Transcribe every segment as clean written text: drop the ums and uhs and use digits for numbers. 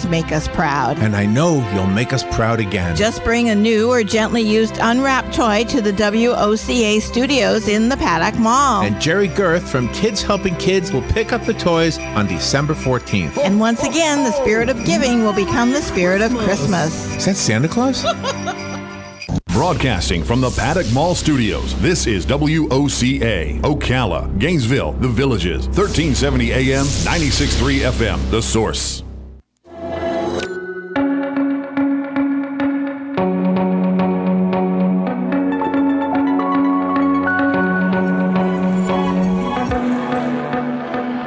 Make us proud. And I know you'll make us proud again. Just bring a new or gently used unwrapped toy to the WOCA studios in the Paddock Mall. And Jerry Girth from Kids Helping Kids will pick up the toys on December 14th. And once again, the spirit of giving will become the spirit of Christmas. Is that Santa Claus? Broadcasting from the Paddock Mall Studios, this is WOCA, Ocala, Gainesville, The Villages, 1370 AM, 96.3 FM, The Source.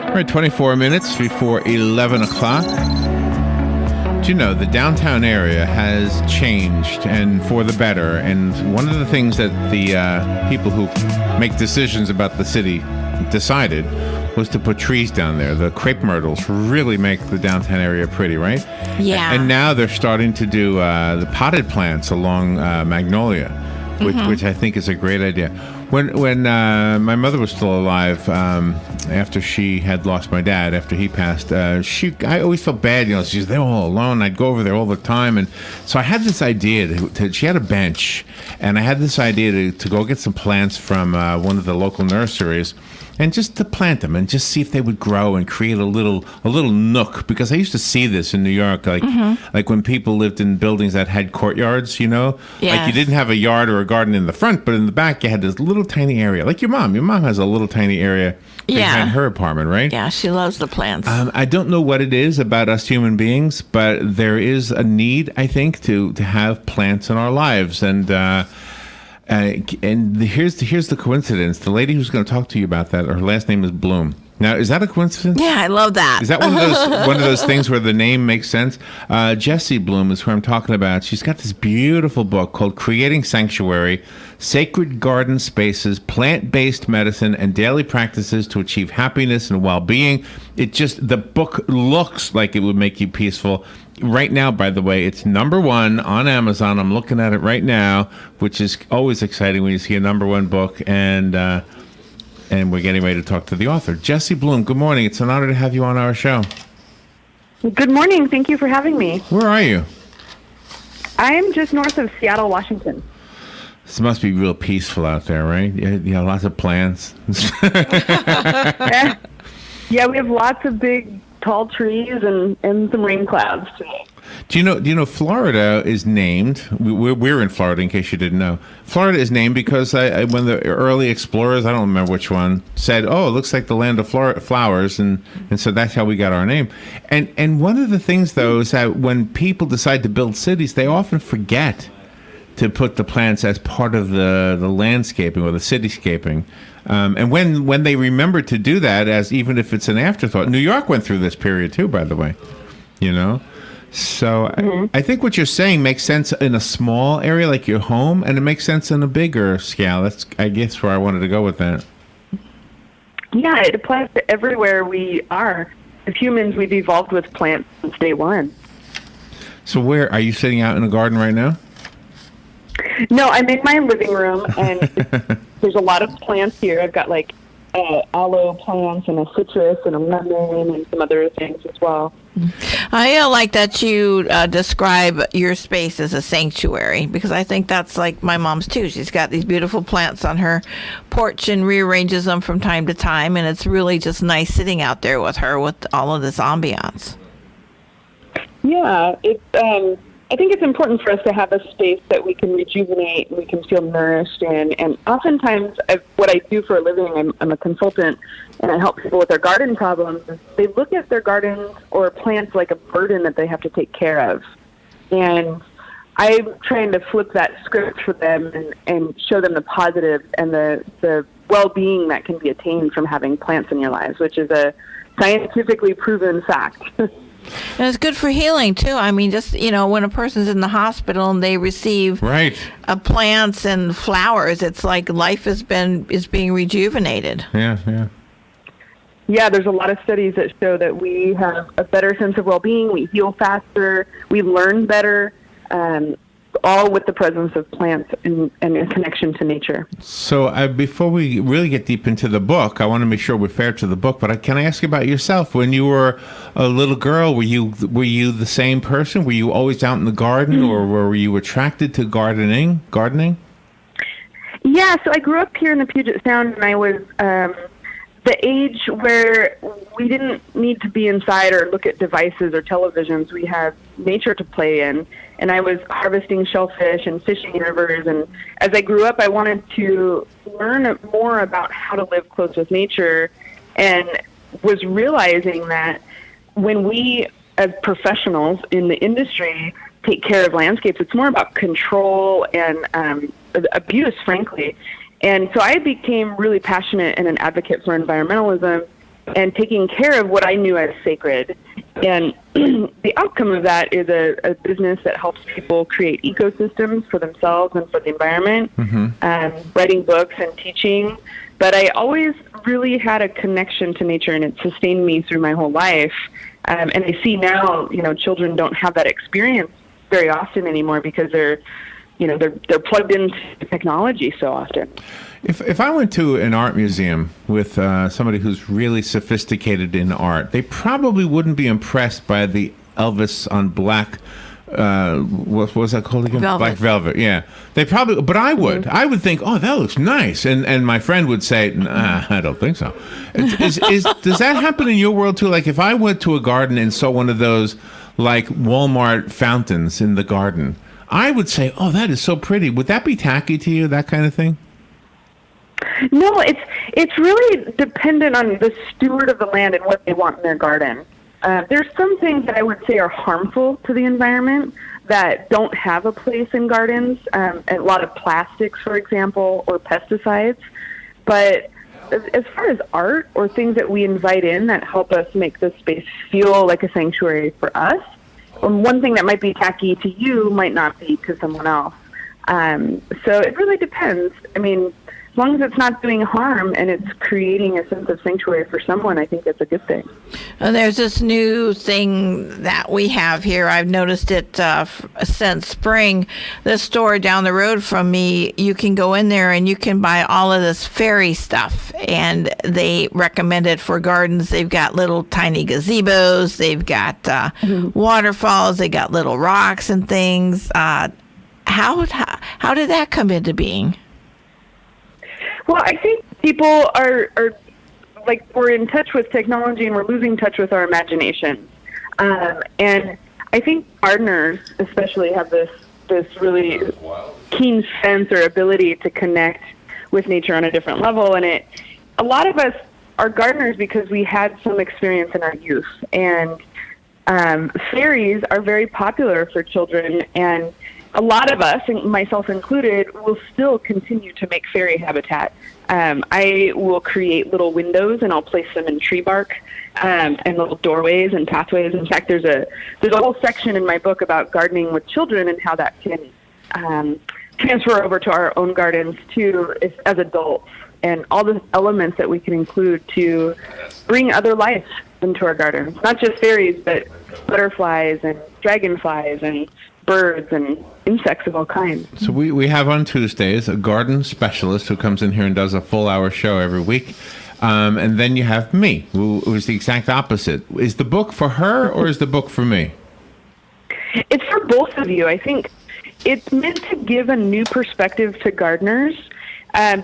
All right, 24 minutes before 11 o'clock. Do you know, the downtown area has changed, and for the better. And one of the things that the people who make decisions about the city decided was to put trees down there. The crepe myrtles really make the downtown area pretty, right? Yeah. And now they're starting to do the potted plants along Magnolia, which I think is a great idea. When my mother was still alive, after she had lost my dad, after he passed, I always felt bad, she's there all alone. I'd go over there all the time, and so I had this idea she had a bench, and I had this idea to go get some plants from one of the local nurseries, and just to plant them and just see if they would grow and create a little nook, because I used to see this in New York, like when people lived in buildings that had courtyards, Yes. like you didn't have a yard or a garden in the front, but in the back you had this little tiny area, like your mom has a little tiny area behind her apartment, right? Yeah, she loves the plants. I don't know what it is about us human beings, but there is a need, I think, to have plants in our lives. And here's the coincidence. The lady who's going to talk to you about that, her last name is Bloom. Now, is that a coincidence? Yeah, I love that. Is that one of those things where the name makes sense? Jessi Bloom is who I'm talking about. She's got this beautiful book called Creating Sanctuary, Sacred Garden Spaces, Plant-Based Medicine, and Daily Practices to Achieve Happiness and Well-Being. The book looks like it would make you peaceful. Right now, by the way, it's #1 on Amazon. I'm looking at it right now, which is always exciting when you see a #1 book, and we're getting ready to talk to the author. Jessi Bloom, good morning. It's an honor to have you on our show. Good morning. Thank you for having me. Where are you? I am just north of Seattle, Washington. This must be real peaceful out there, right? Yeah, lots of plants. Yeah, we have lots of big, tall trees and some rain clouds today. Do you know Florida is named? We're in Florida, in case you didn't know. Florida is named because when the early explorers, I don't remember which one, said, "Oh, it looks like the land of flowers," and so that's how we got our name. And one of the things, though, is that when people decide to build cities, they often forget to put the plants as part of the landscaping or the cityscaping. And when they remember to do that, as even if it's an afterthought, New York went through this period too, by the way, So I think what you're saying makes sense in a small area like your home, and it makes sense in a bigger scale. That's, I guess, where I wanted to go with that. Yeah, it applies to everywhere we are. As humans, we've evolved with plants since day one. So where are you sitting out in the garden right now? No, I'm in my living room, and there's a lot of plants here. I've got aloe plants and a citrus and a lemon and some other things as well. I like that you describe your space as a sanctuary, because I think that's like my mom's too. She's got these beautiful plants on her porch and rearranges them from time to time, and it's really just nice sitting out there with her with all of this ambiance. Yeah, I think it's important for us to have a space that we can rejuvenate and we can feel nourished in. And oftentimes, what I do for a living, I'm a consultant, and I help people with their garden problems. They look at their gardens or plants like a burden that they have to take care of. And I'm trying to flip that script for them and show them the positive and the well-being that can be attained from having plants in your lives, which is a scientifically proven fact. And it's good for healing too. I mean, just when a person's in the hospital and they receive plants and flowers, it's like life is being rejuvenated. Yeah, there's a lot of studies that show that we have a better sense of well-being. We heal faster. We learn better. all with the presence of plants and a connection to nature. So before we really get deep into the book, I want to make sure we're fair to the book, but can I ask you about yourself? When you were a little girl, were you the same person? Were you always out in the garden, or were you attracted to gardening? Yeah, so I grew up here in the Puget Sound, and I was the age where we didn't need to be inside or look at devices or televisions. We had nature to play in, and I was harvesting shellfish and fishing in rivers. And as I grew up, I wanted to learn more about how to live close with nature, and was realizing that when we, as professionals in the industry, take care of landscapes, it's more about control and abuse, frankly. And so I became really passionate and an advocate for environmentalism and taking care of what I knew as sacred. And the outcome of that is a business that helps people create ecosystems for themselves and for the environment, writing books and teaching. But I always really had a connection to nature, and it sustained me through my whole life. And I see now, children don't have that experience very often anymore because they're plugged into technology so often. If I went to an art museum with somebody who's really sophisticated in art, they probably wouldn't be impressed by the Elvis on black. What was that called again? Velvet. Black velvet. Yeah, they probably. But I would. I would think, oh, that looks nice, and my friend would say, nah, I don't think so. Does that happen in your world too? Like if I went to a garden and saw one of those like Walmart fountains in the garden, I would say, oh, that is so pretty. Would that be tacky to you, that kind of thing? No, it's really dependent on the steward of the land and what they want in their garden. There's some things that I would say are harmful to the environment that don't have a place in gardens. A lot of plastics, for example, or pesticides. But as far as art or things that we invite in that help us make the space feel like a sanctuary for us, one thing that might be tacky to you might not be to someone else. So it really depends. I mean, as long as it's not doing harm and it's creating a sense of sanctuary for someone, I think that's a good thing. And there's this new thing that we have here. I've noticed it since spring. The store down the road from me, you can go in there and you can buy all of this fairy stuff. And they recommend it for gardens. They've got little tiny gazebos. They've got waterfalls. They got little rocks and things. How did that come into being? Well, I think people are like, we're in touch with technology and we're losing touch with our imagination. And I think gardeners especially have this really keen sense or ability to connect with nature on a different level. And a lot of us are gardeners because we had some experience in our youth. And fairies are very popular for children, and a lot of us, myself included, will still continue to make fairy habitat. I will create little windows and I'll place them in tree bark and little doorways and pathways. In fact, there's a whole section in my book about gardening with children and how that can transfer over to our own gardens too as adults, and all the elements that we can include to bring other life into our gardens. Not just fairies, but butterflies and dragonflies and birds and insects of all kinds. So we have on Tuesdays a garden specialist who comes in here and does a full-hour show every week. And then you have me, who is the exact opposite. Is the book for her or is the book for me? It's for both of you. I think it's meant to give a new perspective to gardeners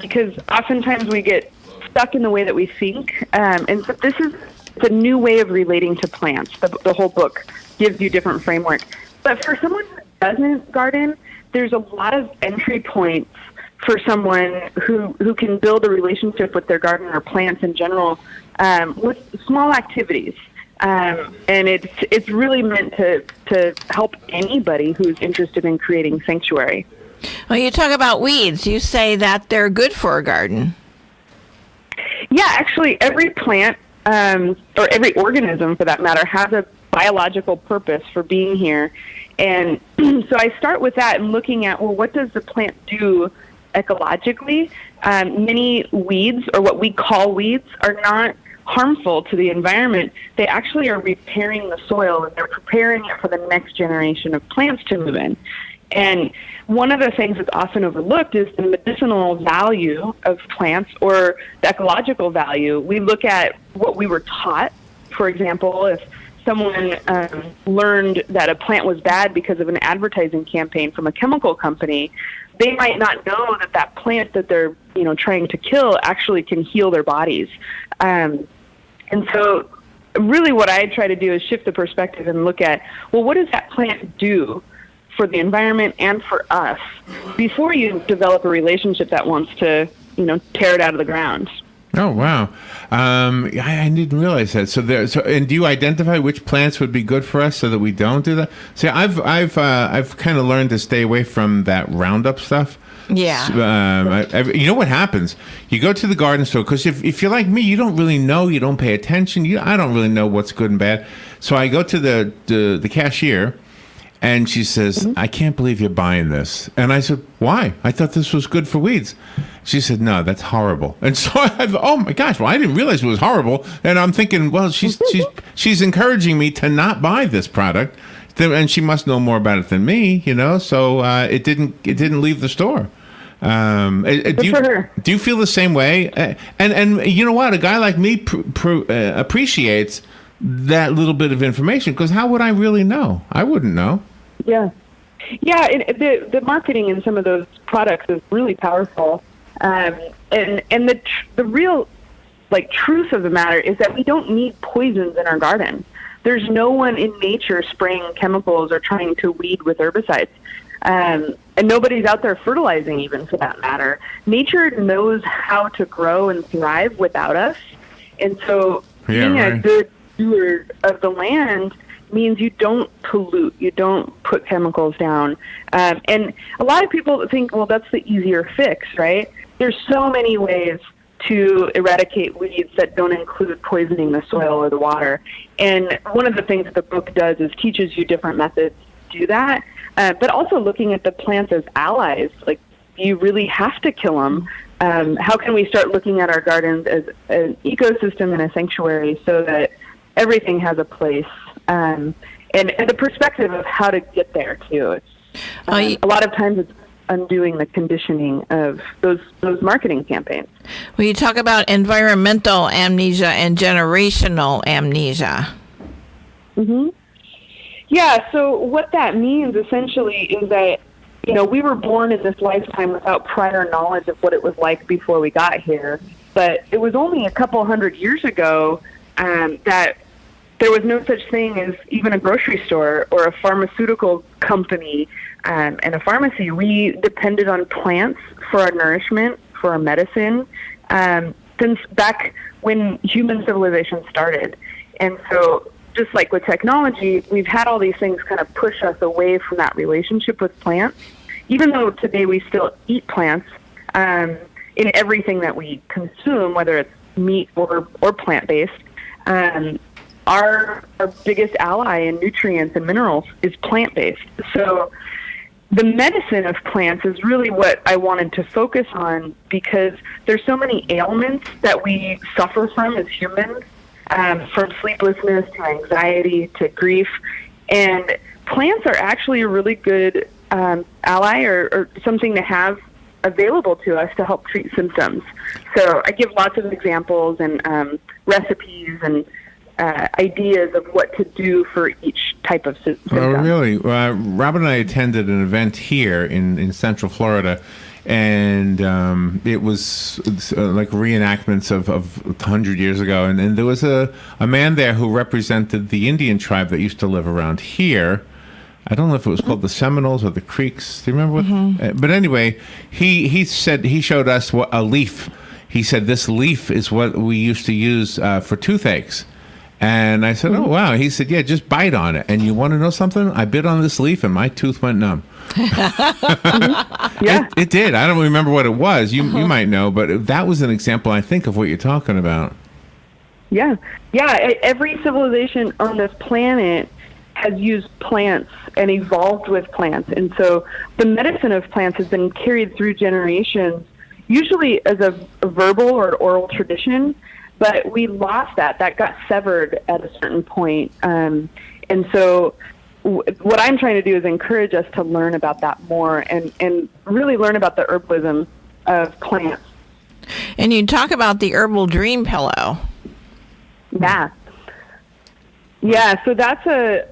because oftentimes we get stuck in the way that we think. And so it's a new way of relating to plants. The whole book gives you different framework. But for someone who doesn't garden, there's a lot of entry points for someone who can build a relationship with their garden or plants in general with small activities. And it's really meant to help anybody who's interested in creating sanctuary. Well, you talk about weeds. You say that they're good for a garden. Yeah, actually, every plant or every organism, for that matter, has a biological purpose for being here. And so I start with that and looking at, well, what does the plant do ecologically? Many weeds, or what we call weeds, are not harmful to the environment. They actually are repairing the soil, and they're preparing it for the next generation of plants to move in. And one of the things that's often overlooked is the medicinal value of plants or the ecological value. We look at what we were taught. For example, if someone learned that a plant was bad because of an advertising campaign from a chemical company, they might not know that that plant that they're trying to kill actually can heal their bodies. And so really what I try to do is shift the perspective and look at, well, what does that plant do for the environment and for us before you develop a relationship that wants to, tear it out of the ground. Oh, wow. I didn't realize that. And do you identify which plants would be good for us so that we don't do that? See, I've kind of learned to stay away from that Roundup stuff. Yeah. You know what happens? You go to the garden store, because if you're like me, you don't really know, you don't pay attention. I don't really know what's good and bad. So I go to the cashier, and she says, I can't believe you're buying this. And I said, why? I thought this was good for weeds. She said, no, that's horrible. And so oh my gosh, well, I didn't realize it was horrible. And I'm thinking, well, she's encouraging me to not buy this product. And she must know more about it than me, so it didn't leave the store. Do you feel the same way? And you know what? A guy like me appreciates that little bit of information, because how would I really know? I wouldn't know. Yeah. The marketing in some of those products is really powerful, and the real truth of the matter is that we don't need poisons in our garden. There's no one in nature spraying chemicals or trying to weed with herbicides, and nobody's out there fertilizing, even for that matter. Nature knows how to grow and thrive without us, and so being a good steward of the land means you don't pollute, you don't put chemicals down. And a lot of people think, well, that's the easier fix, right? There's so many ways to eradicate weeds that don't include poisoning the soil or the water. And one of the things that the book does is teaches you different methods to do that, but also looking at the plants as allies. Like, you really have to kill them. How can we start looking at our gardens as an ecosystem and a sanctuary so that everything has a place, and the perspective of how to get there too. A lot of times it's undoing the conditioning of those marketing campaigns. Well, you talk about environmental amnesia and generational amnesia. Mm-hmm. Yeah, so what that means essentially is that, we were born in this lifetime without prior knowledge of what it was like before we got here. But it was only a couple hundred years ago that there was no such thing as even a grocery store or a pharmaceutical company and a pharmacy. We depended on plants for our nourishment, for our medicine, since back when human civilization started. And so just like with technology, we've had all these things kind of push us away from that relationship with plants, even though today we still eat plants in everything that we consume, whether it's meat or plant-based. Our biggest ally in nutrients and minerals is plant-based. So the medicine of plants is really what I wanted to focus on, because there's so many ailments that we suffer from as humans, from sleeplessness to anxiety to grief. And plants are actually a really good ally or something to have available to us to help treat symptoms. So I give lots of examples and recipes and ideas of what to do for each type of symptom. Oh, really? Robin and I attended an event here in Central Florida, and it was like reenactments of 100 years ago. And there was a man there who represented the Indian tribe that used to live around here. I don't know if it was called the Seminoles or the Creeks. Do you remember what? But anyway, he said, he showed us what a leaf. He said, this leaf is what we used to use for toothaches. And I said, oh, wow. He said, yeah, just bite on it. And you want to know something? I bit on this leaf and my tooth went numb. Yeah. It did. I don't remember what it was. You might know, but that was an example, I think, of what you're talking about. Yeah. Every civilization on this planet has used plants and evolved with plants. And so the medicine of plants has been carried through generations, usually as a verbal or oral tradition. But we lost that. That got severed at a certain point. And so what I'm trying to do is encourage us to learn about that more and really learn about the herbalism of plants. And you talk about the herbal dream pillow. Yeah, so that's a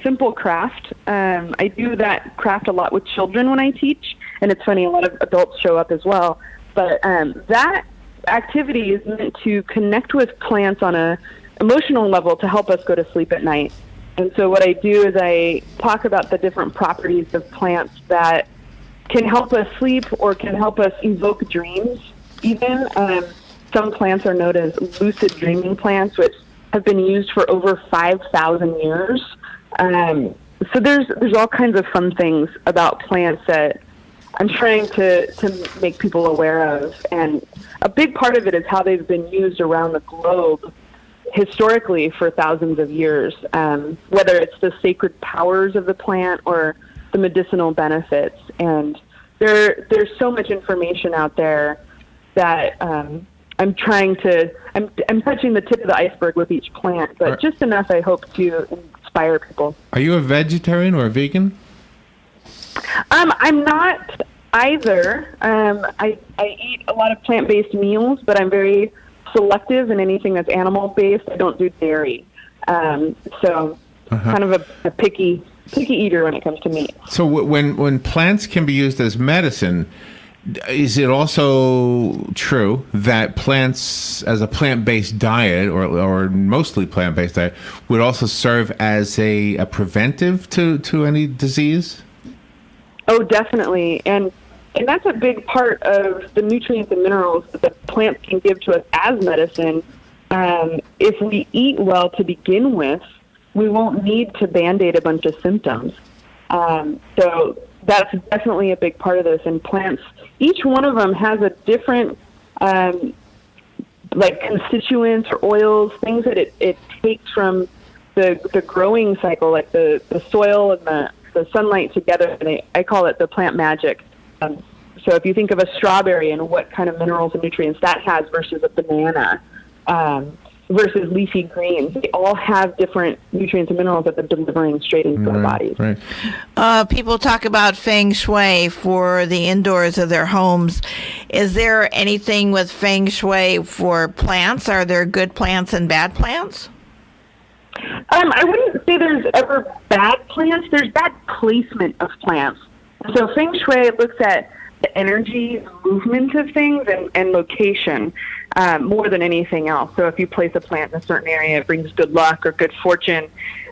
simple craft. I do that craft a lot with children when I teach, and it's funny, a lot of adults show up as well. But that activity is meant to connect with plants on a emotional level to help us go to sleep at night. And so what I do is I talk about the different properties of plants that can help us sleep or can help us evoke dreams even. Some plants are known as lucid dreaming plants, which have been used for over 5,000 years. So there's all kinds of fun things about plants that I'm trying to make people aware of. And a big part of it is how they've been used around the globe historically for thousands of years, whether it's the sacred powers of the plant or the medicinal benefits. And there's so much information out there that I'm touching the tip of the iceberg with each plant, but just enough, I hope, to inspire people. Are you a vegetarian or a vegan? I'm not either. I eat a lot of plant-based meals, but I'm very selective in anything that's animal-based. I don't do dairy. So kind of a picky eater when it comes to meat. So when plants can be used as medicine, is it also true that plants, as a plant-based diet, or mostly plant-based diet, would also serve as a preventive to any disease? Oh, definitely. And that's a big part of the nutrients and minerals that the plants can give to us as medicine. If we eat well to begin with, we won't need to Band-Aid a bunch of symptoms. So that's definitely a big part of this. And plants, each one of them has a different like constituents or oils, things that it takes from the growing cycle, like the soil and the sunlight together. And I call it the plant magic. So if you think of a strawberry and what kind of minerals and nutrients that has versus a banana, versus leafy greens, they all have different nutrients and minerals that they're delivering straight into our bodies. Right. People talk about Feng Shui for the indoors of their homes. Is there anything with Feng Shui for plants? Are there good plants and bad plants? I wouldn't say there's ever bad plants. There's bad placement of plants. So Feng Shui looks at the energy, movement of things, and location more than anything else. So if you place a plant in a certain area, it brings good luck or good fortune.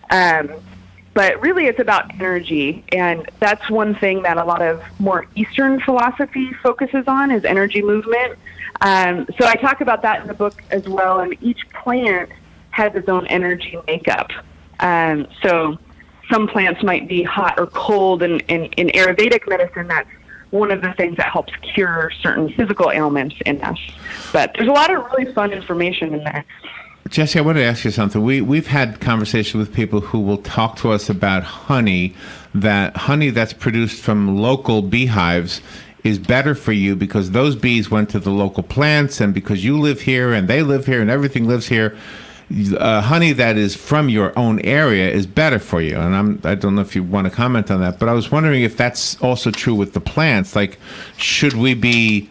But really it's about energy, and that's one thing that a lot of more Eastern philosophy focuses on is energy movement. So I talk about that in the book as well, and each plant has its own energy makeup. So some plants might be hot or cold, and in Ayurvedic medicine, that's one of the things that helps cure certain physical ailments in us. But there's a lot of really fun information in there. Jessi, I want to ask you something. We've had conversations with people who will talk to us about honey that's produced from local beehives is better for you because those bees went to the local plants, and because you live here and they live here and everything lives here, honey that is from your own area is better for you. And I don't know if you want to comment on that, but I was wondering if that's also true with the plants. Like, should we be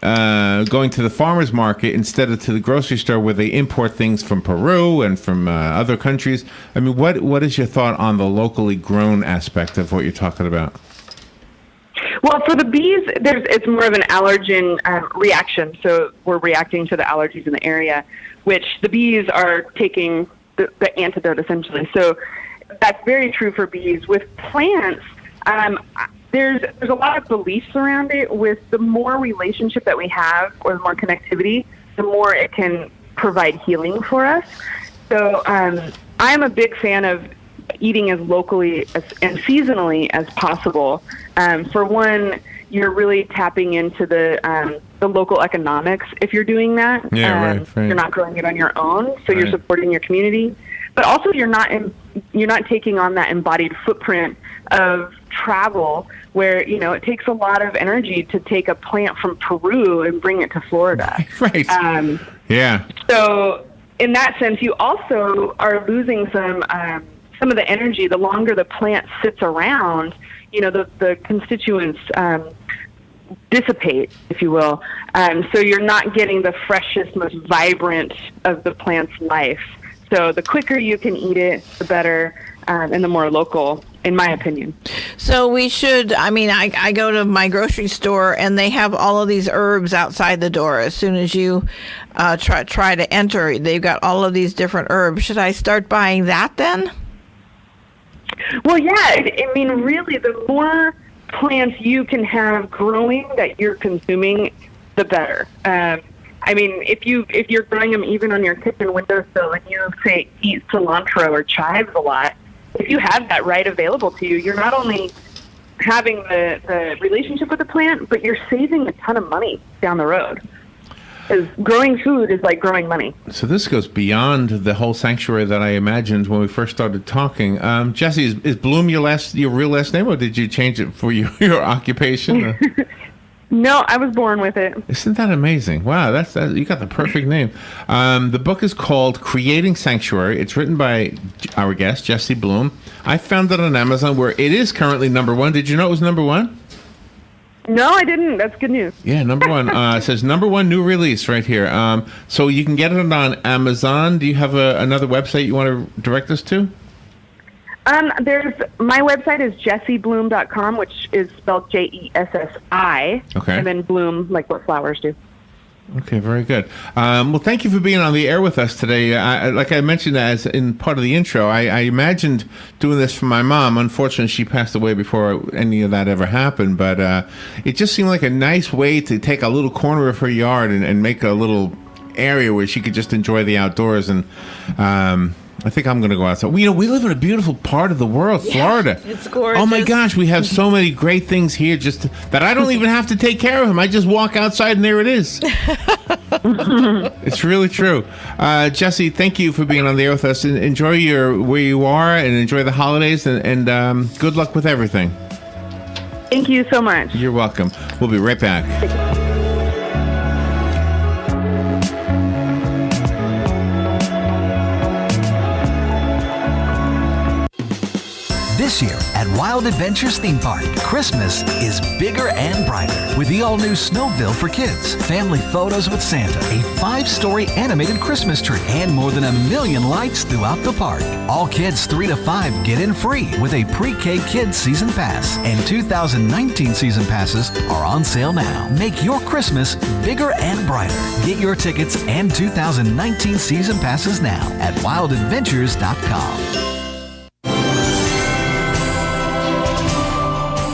going to the farmer's market instead of to the grocery store where they import things from Peru and from other countries? I mean, what is your thought on the locally grown aspect of what you're talking about? Well, for the bees, it's more of an allergen reaction. So we're reacting to the allergies in the area, which the bees are taking the antidote, essentially. So that's very true for bees. With plants, there's a lot of beliefs around it. With the more relationship that we have, or the more connectivity, the more it can provide healing for us. So I'm a big fan of eating as locally and seasonally as possible. For one, you're really tapping into the local economics if you're doing that. Yeah, right. You're not growing it on your own, so you're supporting your community. But also, you're not taking on that embodied footprint of travel, where it takes a lot of energy to take a plant from Peru and bring it to Florida. Right. Yeah. So in that sense, you also are losing some some of the energy, the longer the plant sits around, the constituents dissipate, if you will. So you're not getting the freshest, most vibrant of the plant's life. So the quicker you can eat it, the better, and the more local, in my opinion. So we should, I go to my grocery store and they have all of these herbs outside the door. As soon as you try to enter, they've got all of these different herbs. Should I start buying that then? Well, yeah. Really, the more plants you can have growing that you're consuming, the better. If you're growing them even on your kitchen windowsill and you say eat cilantro or chives a lot, if you have that right available to you, you're not only having the relationship with the plant, but you're saving a ton of money down the road. Because growing food is like growing money. So this goes beyond the whole sanctuary that I imagined when we first started talking. Jessi, is Bloom your real last name, or did you change it for your occupation? No, I was born with it. Isn't that amazing? Wow, that's you got the perfect name. The book is called Creating Sanctuary. It's written by our guest, Jessi Bloom. I found it on Amazon, where it is currently #1. Did you know it was #1? No, I didn't. That's good news. Yeah, #1. It says #1 new release right here. So you can get it on Amazon. Do you have another website you want to direct us to? My website is jessibloom.com, which is spelled Jessi. Okay. And then bloom, like what flowers do. Okay, very good. Well, thank you for being on the air with us today. Like I mentioned as in part of the intro, I imagined doing this for my mom. Unfortunately, she passed away before any of that ever happened. But it just seemed like a nice way to take a little corner of her yard and make a little area where she could just enjoy the outdoors. And I think I'm going to go outside. We live in a beautiful part of the world, Florida. It's gorgeous. Oh my gosh, we have so many great things here just that I don't even have to take care of them. I just walk outside and there it is. It's really true. Jessi, thank you for being on the air with us. Enjoy where you are and enjoy the holidays and good luck with everything. Thank you so much. You're welcome. We'll be right back. This year at Wild Adventures Theme Park, Christmas is bigger and brighter with the all-new Snowville for kids, family photos with Santa, a 5-story animated Christmas tree, and more than 1 million lights throughout the park. All kids 3 to 5 get in free with a pre-K Kids Season Pass, and 2019 Season Passes are on sale now. Make your Christmas bigger and brighter. Get your tickets and 2019 Season Passes now at wildadventures.com.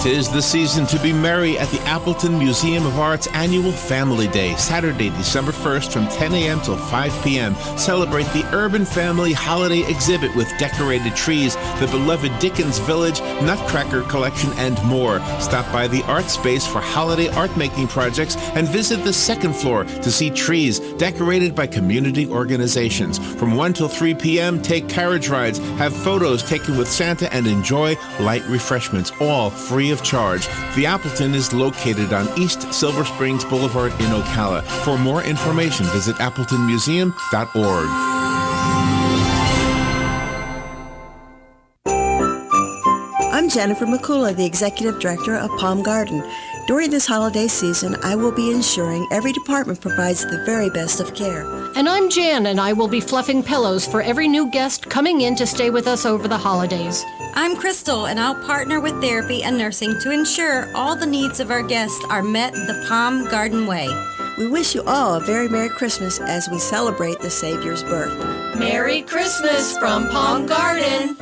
'Tis the season to be merry at the Appleton Museum of Art's annual Family Day, Saturday, December 1st from 10 a.m. till 5 p.m. Celebrate the Urban Family Holiday Exhibit with decorated trees, the beloved Dickens Village, Nutcracker Collection, and more. Stop by the art space for holiday art-making projects and visit the second floor to see trees decorated by community organizations. From 1 till 3 p.m., take carriage rides, have photos taken with Santa, and enjoy light refreshments, all free of charge. The Appleton is located on East Silver Springs Boulevard in Ocala. For more information, visit appletonmuseum.org. I'm Jennifer Mccullough, the Executive Director of Palm Garden. During this holiday season, I will be ensuring every department provides the very best of care. And I'm Jan, and I will be fluffing pillows for every new guest coming in to stay with us over the holidays. I'm Crystal, and I'll partner with therapy and nursing to ensure all the needs of our guests are met the Palm Garden way. We wish you all a very Merry Christmas as we celebrate the Savior's birth. Merry Christmas from Palm Garden.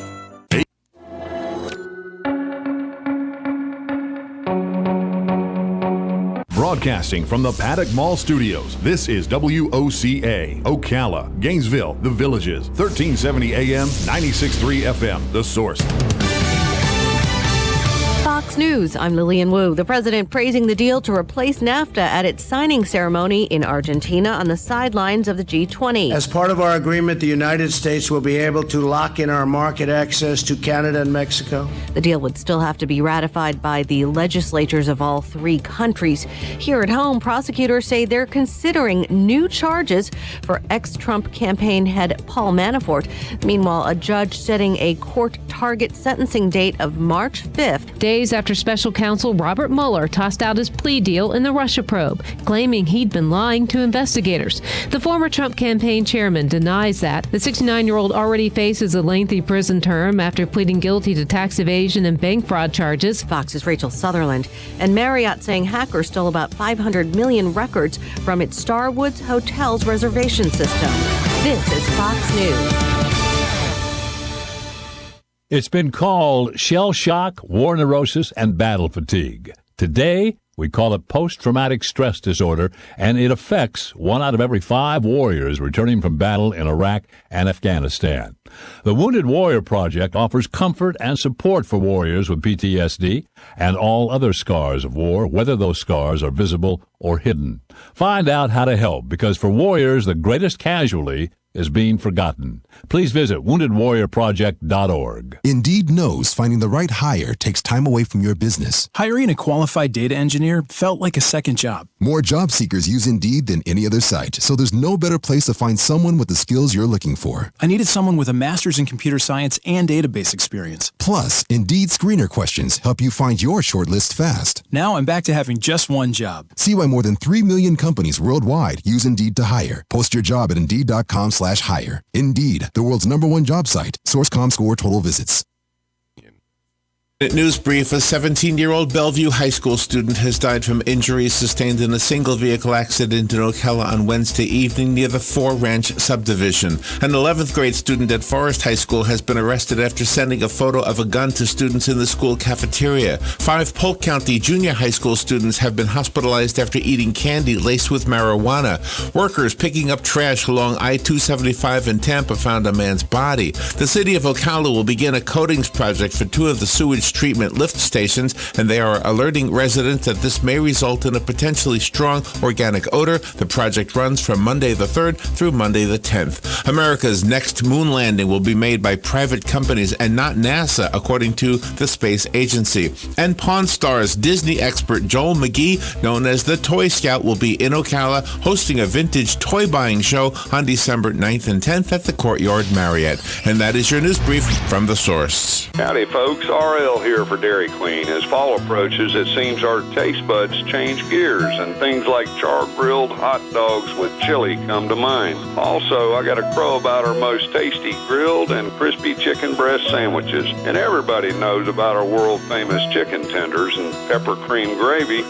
Broadcasting from the Paddock Mall Studios, this is WOCA, Ocala, Gainesville, The Villages, 1370 AM, 96.3 FM, The Source. Fox Fox News, I'm Lillian Wu. The president praising the deal to replace NAFTA at its signing ceremony in Argentina on the sidelines of the G20. As part of our agreement, the United States will be able to lock in our market access to Canada and Mexico. The deal would still have to be ratified by the legislatures of all three countries. Here at home, prosecutors say they're considering new charges for ex-Trump campaign head Paul Manafort. Meanwhile, a judge setting a court target sentencing date of March 5th. Days after special counsel Robert Mueller tossed out his plea deal in the Russia probe, claiming he'd been lying to investigators. The former Trump campaign chairman denies that. The 69-year-old already faces a lengthy prison term after pleading guilty to tax evasion and bank fraud charges. Fox's Rachel Sutherland. And Marriott saying hackers stole about 500 million records from its Starwoods Hotels reservation system. This is Fox News. It's been called shell shock, war neurosis, and battle fatigue. Today, we call it post-traumatic stress disorder, and it affects 1 out of every 5 warriors returning from battle in Iraq and Afghanistan. The Wounded Warrior Project offers comfort and support for warriors with PTSD and all other scars of war, whether those scars are visible or hidden. Find out how to help, because for warriors, the greatest casualty is being forgotten. Please visit woundedwarriorproject.org. Indeed knows finding the right hire takes time away from your business. Hiring a qualified data engineer felt like a second job. More job seekers use Indeed than any other site, so there's no better place to find someone with the skills you're looking for. I needed someone with a master's in computer science and database experience. Plus, Indeed screener questions help you find your shortlist fast. Now I'm back to having just one job. See why more than 3 million companies worldwide use Indeed to hire. Post your job at Indeed.com/hire. Indeed, the world's #1 job site. Source.com/score total visits. News brief, a 17-year-old Bellevue High School student has died from injuries sustained in a single-vehicle accident in Ocala on Wednesday evening near the Four Ranch subdivision. An 11th grade student at Forest High School has been arrested after sending a photo of a gun to students in the school cafeteria. 5 Polk County junior high school students have been hospitalized after eating candy laced with marijuana. Workers picking up trash along I-275 in Tampa found a man's body. The city of Ocala will begin a coatings project for 2 of the sewage treatment lift stations, and they are alerting residents that this may result in a potentially strong organic odor. The project runs from Monday the 3rd through Monday the 10th. America's next moon landing will be made by private companies and not NASA, according to the space agency. And Pawn Stars Disney expert Joel McGee, known as the Toy Scout, will be in Ocala hosting a vintage toy buying show on December 9th and 10th at the Courtyard Marriott. And that is your news brief from The Source. Howdy, folks. RL here for Dairy Queen. As fall approaches, it seems our taste buds change gears, and things like char-grilled hot dogs with chili come to mind. Also, I got a crow about our most tasty grilled and crispy chicken breast sandwiches, and everybody knows about our world-famous chicken tenders and pepper cream gravy.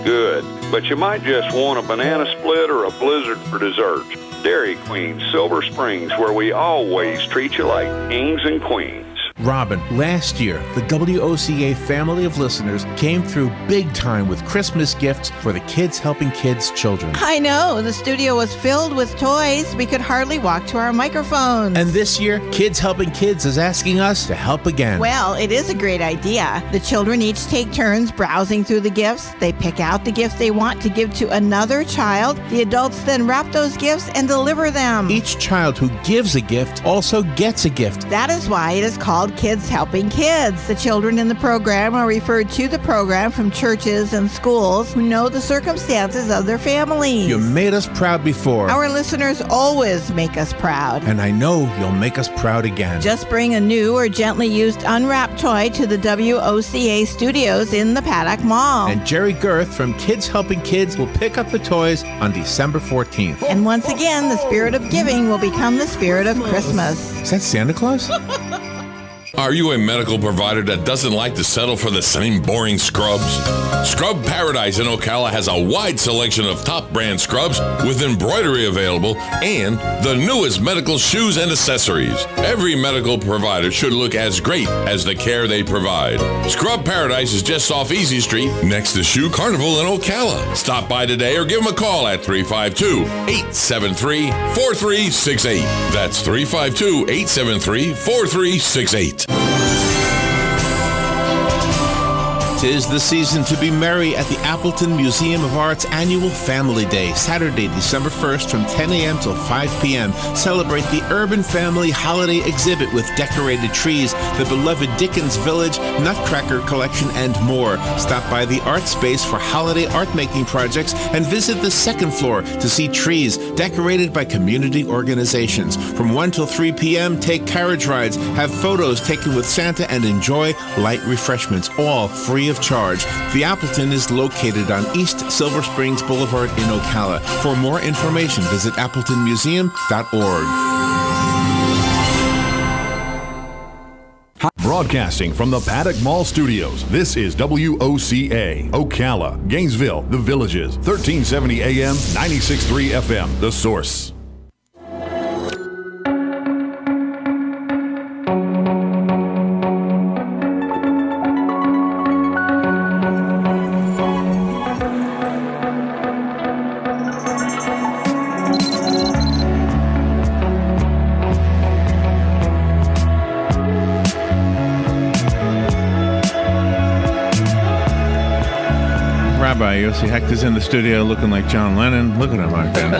Good. But you might just want a banana split or a blizzard for dessert. Dairy Queen, Silver Springs, where we always treat you like kings and queens. Robin, last year, the WOCA family of listeners came through big time with Christmas gifts for the Kids Helping Kids children. I know. The studio was filled with toys. We could hardly walk to our microphones. And this year, Kids Helping Kids is asking us to help again. Well, it is a great idea. The children each take turns browsing through the gifts. They pick out the gift they want to give to another child. The adults then wrap those gifts and deliver them. Each child who gives a gift also gets a gift. That is why it is called Kids Helping Kids. The children in the program are referred to the program from churches and schools who know the circumstances of their families. You made us proud before. Our listeners always make us proud. And I know you'll make us proud again. Just bring a new or gently used unwrapped toy to the WOCA studios in the Paddock Mall. And Jerry Girth from Kids Helping Kids will pick up the toys on December 14th. And once again, the spirit of giving will become the spirit of Christmas. Is that Santa Claus? Are you a medical provider that doesn't like to settle for the same boring scrubs? Scrub Paradise in Ocala has a wide selection of top brand scrubs with embroidery available and the newest medical shoes and accessories. Every medical provider should look as great as the care they provide. Scrub Paradise is just off Easy Street next to Shoe Carnival in Ocala. Stop by today or give them a call at 352-873-4368. That's 352-873-4368. 'Tis the season to be merry at the Appleton Museum of Art's annual Family Day, Saturday, December 1st from 10 a.m. till 5 p.m. Celebrate the Urban Family Holiday Exhibit with decorated trees, the beloved Dickens Village, Nutcracker Collection, and more. Stop by the art space for holiday art-making projects and visit the second floor to see trees decorated by community organizations. From 1 till 3 p.m., take carriage rides, have photos taken with Santa, and enjoy light refreshments, all free of charge. The Appleton is located on East Silver Springs Boulevard in Ocala. For more information, visit appletonmuseum.org. Broadcasting from the Paddock Mall Studios, this is WOCA, Ocala, Gainesville, The Villages, 1370 AM, 96.3 FM, The Source. Yossi Hector's in the studio looking like John Lennon. Look at him right there.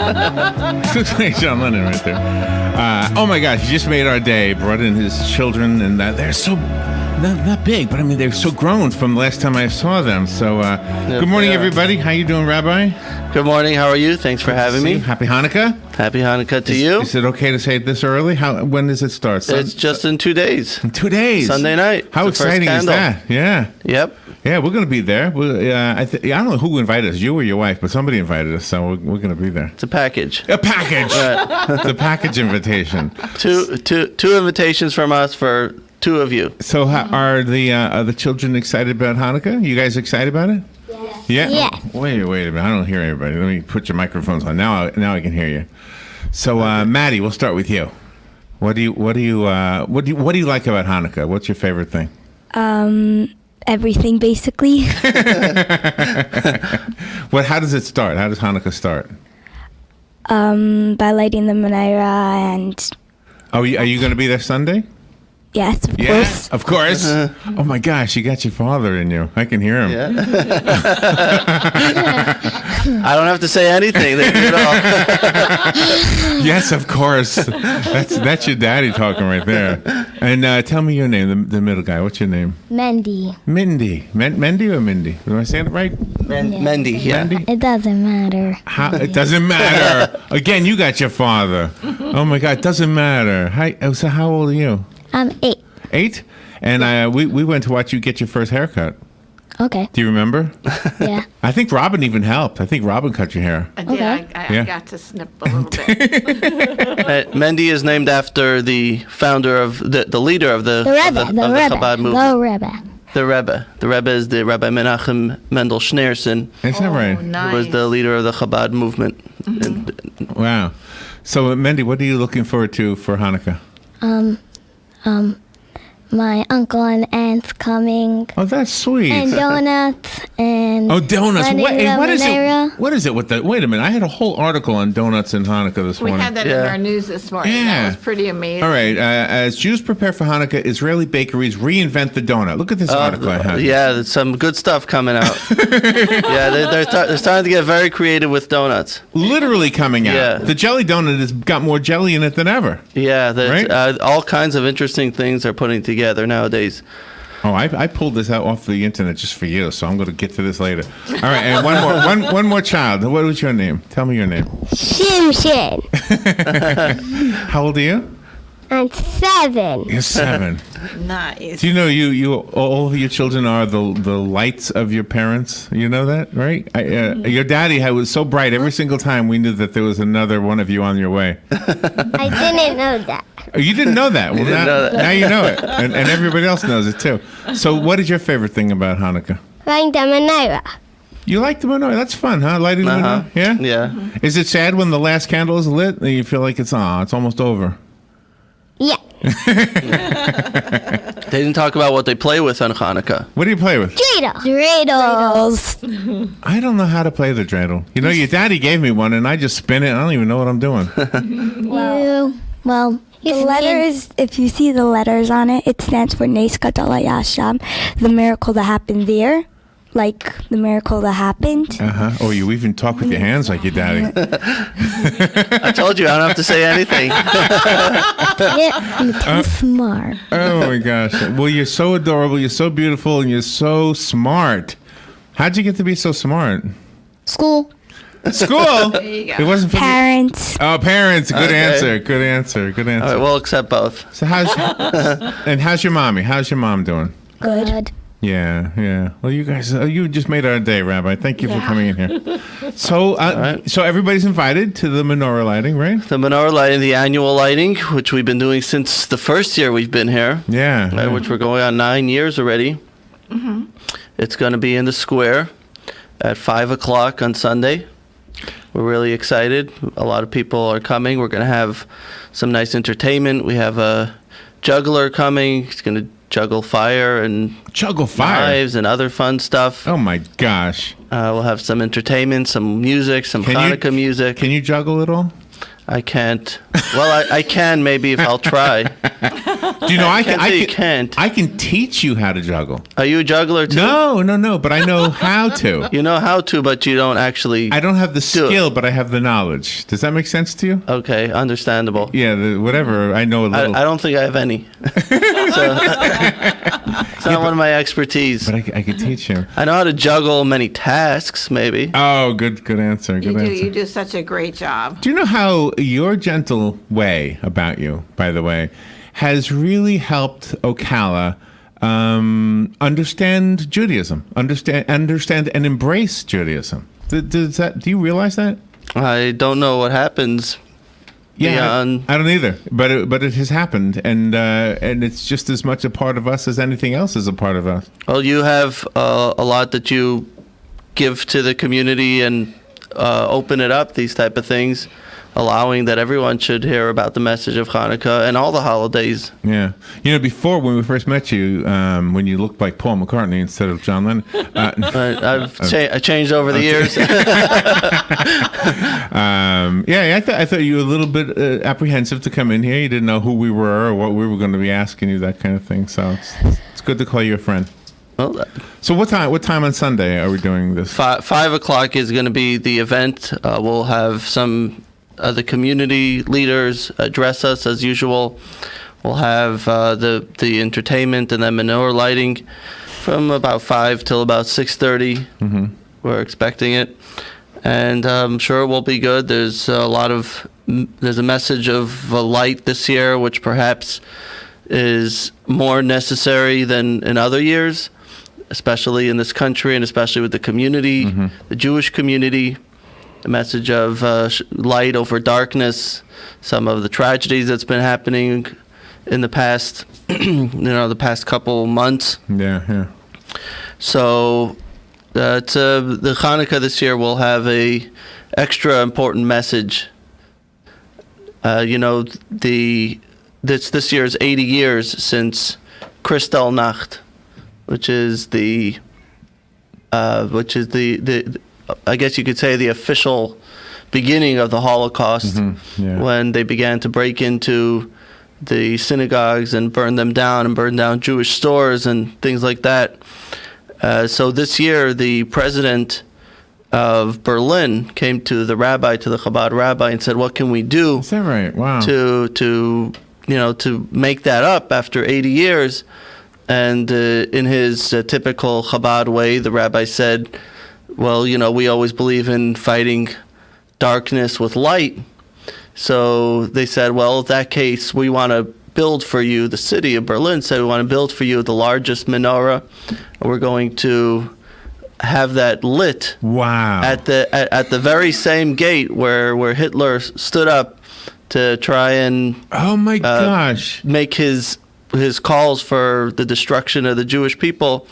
Looks like John Lennon right there. Oh my gosh, he just made our day. Brought in his children, and they're so not big, but I mean they're so grown from the last time I saw them. So good morning, everybody. How you doing, Rabbi? Good morning. How are you? Thanks for having me. Happy Hanukkah. Happy Hanukkah to you. Is it okay to say it this early? When does it start? It's just in 2 days. In 2 days. Sunday night. How exciting is that? Yeah. Yep. Yeah, we're going to be there. I don't know who invited us, you or your wife, but somebody invited us, so we're going to be there. It's a package. A package. It's a package invitation. Two invitations from us for two of you. So are the children excited about Hanukkah? You guys excited about it? Yeah. Yeah. Wait a minute. I don't hear anybody. Let me put your microphones on. Now I can hear you. So Maddie, we'll start with you. What do you like about Hanukkah? What's your favorite thing? Everything, basically. How does it start? How does Hanukkah start? By lighting the menorah and... Are you going to be there Sunday? Yes, of course. Of course. Oh my gosh, you got your father in you. I can hear him. Yeah. I don't have to say anything. They do it all. Yes, of course. That's your daddy talking right there. And tell me your name, the middle guy. What's your name? Mendy. Mindy. Mendy or Mindy? Am I saying it right? Mendy, yeah. Mendy? It doesn't matter. It doesn't matter. Again, you got your father. Oh my God, it doesn't matter. Hi. So how old are you? I'm 8. 8? And we went to watch you get your first haircut. Okay. Do you remember? Yeah. I think Robin even helped. I think Robin cut your hair. I did. I got to snip a little bit. Mendy is named after the founder of the leader of the Chabad movement. The Rebbe. The Rebbe is the Rabbi Menachem Mendel Schneerson. Is that right? Nice. Who was the leader of the Chabad movement. Mm-hmm. Wow. So, Mendy, what are you looking forward to for Hanukkah? My uncle and aunt's coming. Oh, that's sweet. And donuts and donuts. What is menorah. it? What is it with the? Wait a minute. I had a whole article on donuts in Hanukkah this morning. We had that in our news this morning. Yeah. That was pretty amazing. All right. As Jews prepare for Hanukkah, Israeli bakeries reinvent the donut. Look at this article I have. Yeah, there's some good stuff coming out. Yeah, they're starting to get very creative with donuts. Literally coming out. Yeah. The jelly donut has got more jelly in it than ever. Yeah, right? All kinds of interesting things are putting together nowadays. Oh, I pulled this out off the internet just for you, so I'm going to get to this later. All right, and one more child. What was your name? Tell me your name. Shimshin. How old are you? I'm 7. You're 7. Nice. Do you know all of your children are the lights of your parents? You know that, right? Your daddy was so bright every single time we knew that there was another one of you on your way. I didn't know that. Oh, you didn't know that? Well, now you know it, and everybody else knows it too. So, what is your favorite thing about Hanukkah? Lighting the menorah. You like the menorah? That's fun, huh? Lighting the menorah? Yeah. Yeah. Mm-hmm. Is it sad when the last candle is lit and you feel like it's almost over? Yeah. They didn't talk about what they play with on Hanukkah. What do you play with? Dreidels. I don't know how to play the dreidel. You know, your daddy gave me one, and I just spin it. I don't even know what I'm doing. Well, the letters, if you see the letters on it, it stands for Nes Gadol Hayasham, the miracle that happened there. like the miracle that happened. Oh, you even talk with your hands like your daddy. I told you I don't have to say anything. Yeah, you're too smart. Oh my gosh. Well, you're so adorable, you're so beautiful, and you're so smart. How'd you get to be so smart? School. School? There you go. It wasn't for Parents. Oh, parents. Good Okay. answer. Good answer. Good answer. All right, we'll accept both. So how's your mommy? How's your mom doing? Good. Yeah. Well, you guys, you just made our day, Rabbi. Thank you for coming in here. So, so everybody's invited to the Menorah Lighting, right? The Menorah Lighting, the annual lighting, which we've been doing since the first year we've been here. Yeah. Which we're going on 9 years already. Mm-hmm. It's going to be in the square at 5 o'clock on Sunday. We're really excited. A lot of people are coming. We're going to have some nice entertainment. We have a juggler coming. He's going to juggle fire and knives and other fun stuff. Oh my gosh. We'll have some entertainment, some music, some Hanukkah music. Can you juggle at all? I can't. Well, I can maybe if I'll try. Do you know I can't. I can teach you how to juggle. Are you a juggler too? No, but I know how to. You know how to, but you don't actually. I don't have the skill, but I have the knowledge. Does that make sense to you? Okay, understandable. Yeah, whatever. I know a little. I don't think I have any. It's not one of my expertise. But I could teach you. I know how to juggle many tasks, maybe. Oh, good answer. You do such a great job. Do you know how your gentle way about you, by the way, has really helped Ocala understand Judaism, understand and embrace Judaism? Do you realize that? I don't know what happens. Yeah, I don't either. But it has happened, and it's just as much a part of us as anything else is a part of us. Well, you have a lot that you give to the community and open it up, these type of things, allowing that everyone should hear about the message of Hanukkah and all the holidays. Yeah. You know, before, when we first met you, when you looked like Paul McCartney instead of John Lennon. I changed over the years. I thought you were a little bit apprehensive to come in here. You didn't know who we were or what we were going to be asking you, that kind of thing. So it's good to call you a friend. Well, so what time on Sunday are we doing this? 5 o'clock is going to be the event. We'll have some the community leaders address us as usual. We'll have the entertainment and then Menorah lighting from about 5 till about 6:30. Mm-hmm. We're expecting it, and I'm sure it will be good. There's a message of light this year, which perhaps is more necessary than in other years, especially in this country and especially with the community, the Jewish community. A message of light over darkness, some of the tragedies that's been happening in the past, the past couple months. Yeah. So the Hanukkah this year will have a extra important message. This year is 80 years since Kristallnacht, which is the I guess you could say the official beginning of the Holocaust, when they began to break into the synagogues and burn them down and burn down Jewish stores and things like that. So this year, the president of Berlin came to the Chabad rabbi, and said, "What can we do?" Is that right? Wow. To make that up after 80 years? And in his typical Chabad way, the rabbi said, well, we always believe in fighting darkness with light. So they said, well, in that case, we want to build for you, the city of Berlin said, we want to build for you the largest menorah. And we're going to have that lit. Wow. At the very same gate where Hitler stood up to try and oh my gosh, make his calls for the destruction of the Jewish people.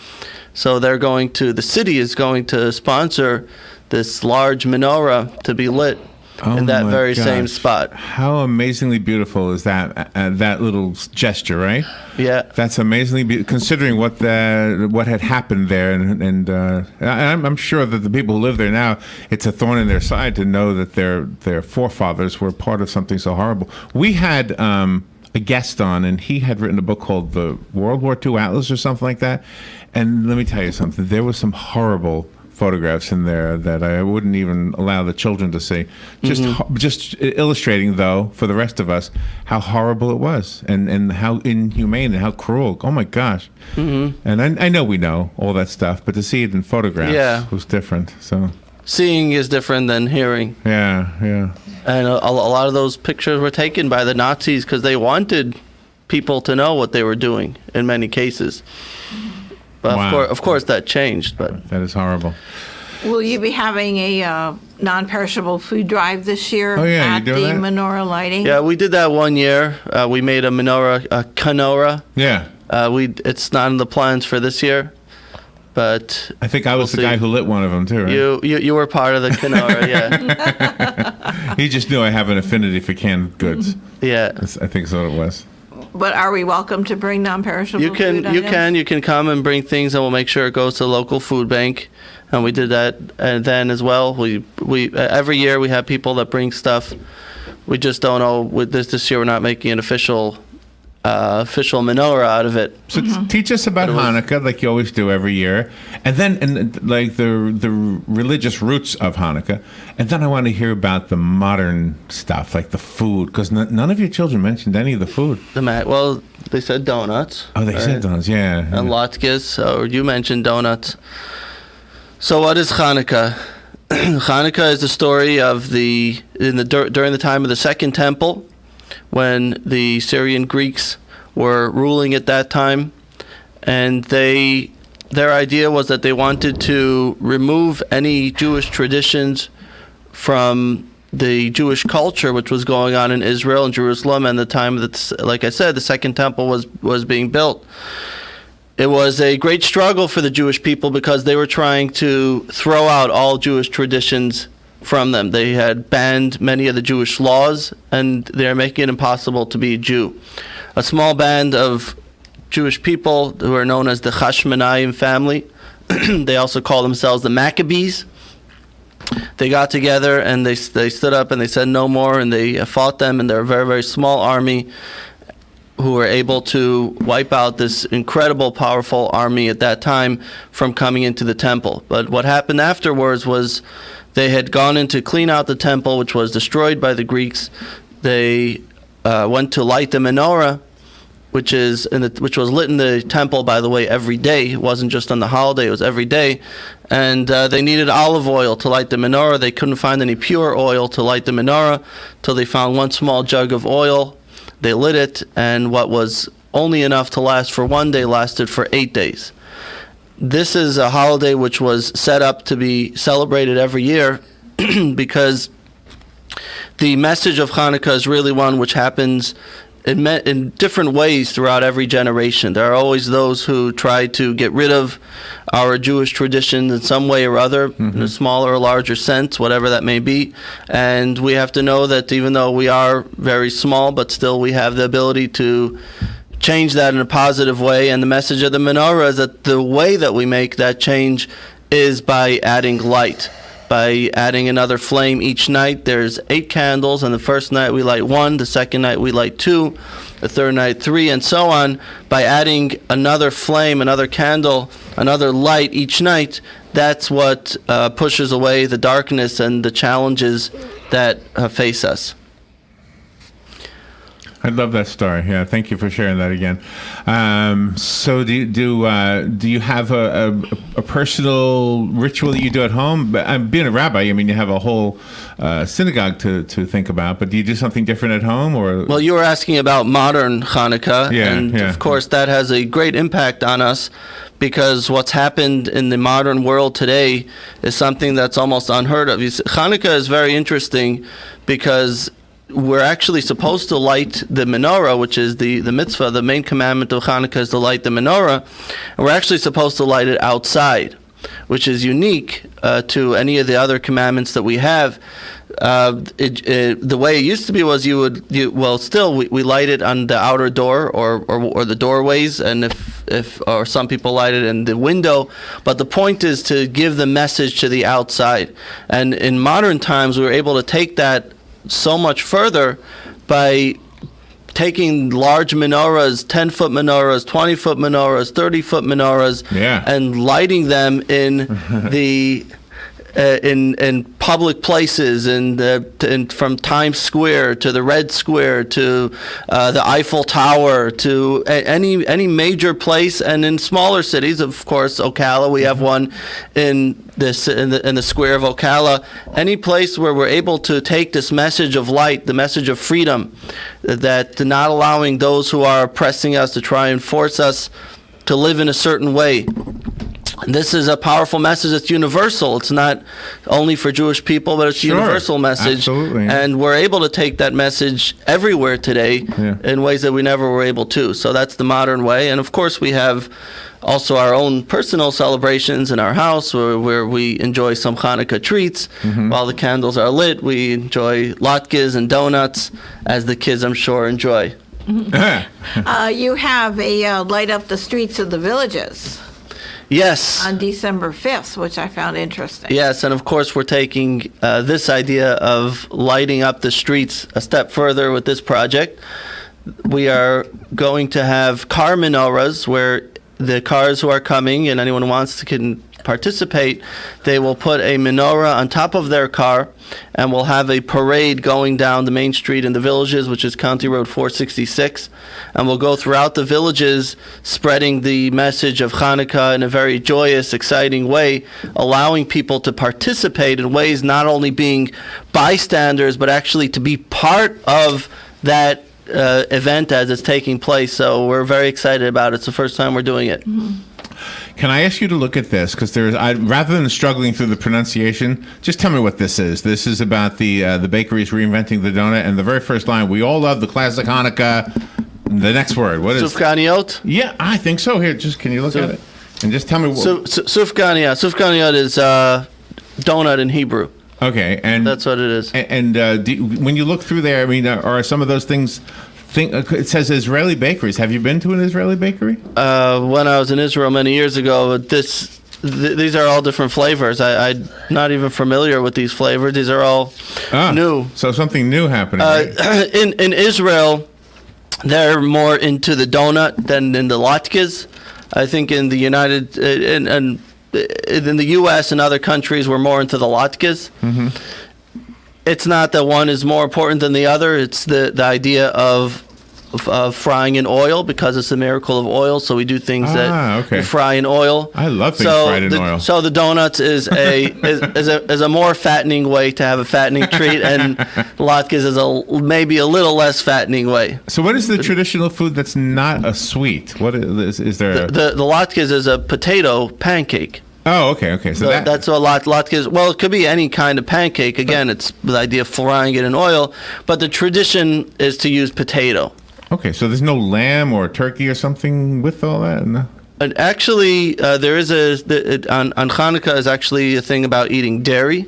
So the city is going to sponsor this large menorah to be lit in that very same spot. How amazingly beautiful is that little gesture, right? Yeah. That's amazingly beautiful, considering what had happened there. And I'm sure that the people who live there now, it's a thorn in their side to know that their forefathers were part of something so horrible. We had a guest on, and he had written a book called The World War II Atlas or something like that. And let me tell you something. There was some horrible photographs in there that I wouldn't even allow the children to see. Just illustrating, though, for the rest of us, how horrible it was and how inhumane and how cruel. Oh, my gosh. And I know we know all that stuff, but to see it in photographs was different. So seeing is different than hearing. Yeah. And a lot of those pictures were taken by the Nazis because they wanted people to know what they were doing in many cases. But of course that changed. But that is horrible. Will you be having a non-perishable food drive this year at the Menorah Lighting? Yeah, we did that one year. We made a menorah, a Menorah. Yeah. It's not in the plans for this year, but I think I was the guy who lit one of them too. Right? You were part of the Menorah, yeah. He just knew I have an affinity for canned goods. Yeah, I think that's what it was. But are we welcome to bring non-perishable you can food items? You can come and bring things, and we'll make sure it goes to the local food bank. And we did that, and then as well, we every year we have people that bring stuff. We just don't know with this year we're not making an official menorah out of it. So teach us about Hanukkah, like you always do every year, and then like the religious roots of Hanukkah, and then I want to hear about the modern stuff, like the food, because none of your children mentioned any of the food. Well, they said donuts. Oh, they said donuts, yeah. And latkes, or you mentioned donuts. So what is Hanukkah? Hanukkah is the story of during the time of the Second Temple, when the Syrian Greeks were ruling at that time, and their idea was that they wanted to remove any Jewish traditions from the Jewish culture which was going on in Israel and Jerusalem, and the time that, like I said, the Second Temple was being built. It was a great struggle for the Jewish people because they were trying to throw out all Jewish traditions from them. They had banned many of the Jewish laws, and they're making it impossible to be a Jew. A small band of Jewish people who are known as the Hashmonaim family, they also call themselves the Maccabees. They got together and they stood up and they said no more, and they fought them, and they're a very, very small army who were able to wipe out this incredible, powerful army at that time from coming into the temple. But what happened afterwards was they had gone in to clean out the temple, which was destroyed by the Greeks. They went to light the menorah, which was lit in the temple, by the way, every day. It wasn't just on the holiday; it was every day. And they needed olive oil to light the menorah. They couldn't find any pure oil to light the menorah till they found one small jug of oil. They lit it, and what was only enough to last for one day lasted for 8 days. This is a holiday which was set up to be celebrated every year because the message of Hanukkah is really one which happens in different ways throughout every generation. There are always those who try to get rid of our Jewish traditions in some way or other, in a smaller or larger sense, whatever that may be. And we have to know that even though we are very small, but still we have the ability to change that in a positive way. And the message of the menorah is that the way that we make that change is by adding light. By adding another flame each night. There's 8 candles, and the first night we light 1, the second night we light 2, the third night 3, and so on. By adding another flame, another candle, another light each night, that's what pushes away the darkness and the challenges that face us. I love that story. Yeah, thank you for sharing that again. So do you have a personal ritual that you do at home? Being a rabbi, I mean, you have a whole synagogue to think about. But do you do something different at home, or? Well, you were asking about modern Hanukkah, of course that has a great impact on us, because what's happened in the modern world today is something that's almost unheard of. Hanukkah is very interesting because we're actually supposed to light the menorah, which is the mitzvah. The main commandment of Hanukkah is to light the menorah. And we're actually supposed to light it outside, which is unique to any of the other commandments that we have. The way it used to be was we light it on the outer door or the doorways, and if some people light it in the window. But the point is to give the message to the outside. And in modern times, we were able to take that so much further by taking large menorahs, 10-foot menorahs, 20-foot menorahs, 30-foot menorahs, and lighting them in the in public places, and from Times Square to the Red Square to the Eiffel Tower to any major place, and in smaller cities, of course, Ocala. We have one in the square of Ocala. Any place where we're able to take this message of light, the message of freedom, that not allowing those who are oppressing us to try and force us to live in a certain way. This is a powerful message that's universal. It's not only for Jewish people, but it's a universal message. Absolutely. And we're able to take that message everywhere today in ways that we never were able to. So that's the modern way. And of course, we have also our own personal celebrations in our house where we enjoy some Hanukkah treats. While the candles are lit, we enjoy latkes and donuts, as the kids, I'm sure, enjoy. You have a light up the streets of the villages. Yes. On December 5th, which I found interesting. Yes, and of course we're taking this idea of lighting up the streets a step further with this project. We are going to have car menorahs where the cars who are coming and anyone who wants to can participate, they will put a menorah on top of their car, and we'll have a parade going down the main street in the villages, which is County Road 466, and we'll go throughout the villages spreading the message of Hanukkah in a very joyous, exciting way, allowing people to participate in ways not only being bystanders, but actually to be part of that event as it's taking place. So we're very excited about it. It's the first time we're doing it. Can I ask you to look at this? Because rather than struggling through the pronunciation, just tell me what this is. This is about the bakeries reinventing the donut, and the very first line, we all love the classic Hanukkah. The next word, what is it? Sufganiyot? Yeah, I think so. Here, can you look at it? And just tell me what... Sufganiyot. Sufganiyot is donut in Hebrew. Okay, and... That's what it is. And when you look through there, I mean, are some of those things... it says Israeli bakeries. Have you been to an Israeli bakery? When I was in Israel many years ago, these are all different flavors. I'm not even familiar with these flavors. These are all new. So something new happening. Right? In Israel, they're more into the donut than in the latkes. I think in the in the U.S. and other countries, we're more into the latkes. Mm-hmm. It's not that one is more important than the other. It's the idea of frying in oil, because it's the miracle of oil. So we do things that we fry in oil. I love things fried in oil. So the donuts is a more fattening way to have a fattening treat, and latkes is maybe a little less fattening way. So what is the traditional food that's not a sweet? What is there? The latkes is a potato pancake. Oh, okay. So that's what latkes. Well, it could be any kind of pancake. Again, it's the idea of frying it in oil, but the tradition is to use potato. Okay, so there's no lamb or turkey or something with all that? No? And actually, there is on Hanukkah is actually a thing about eating dairy.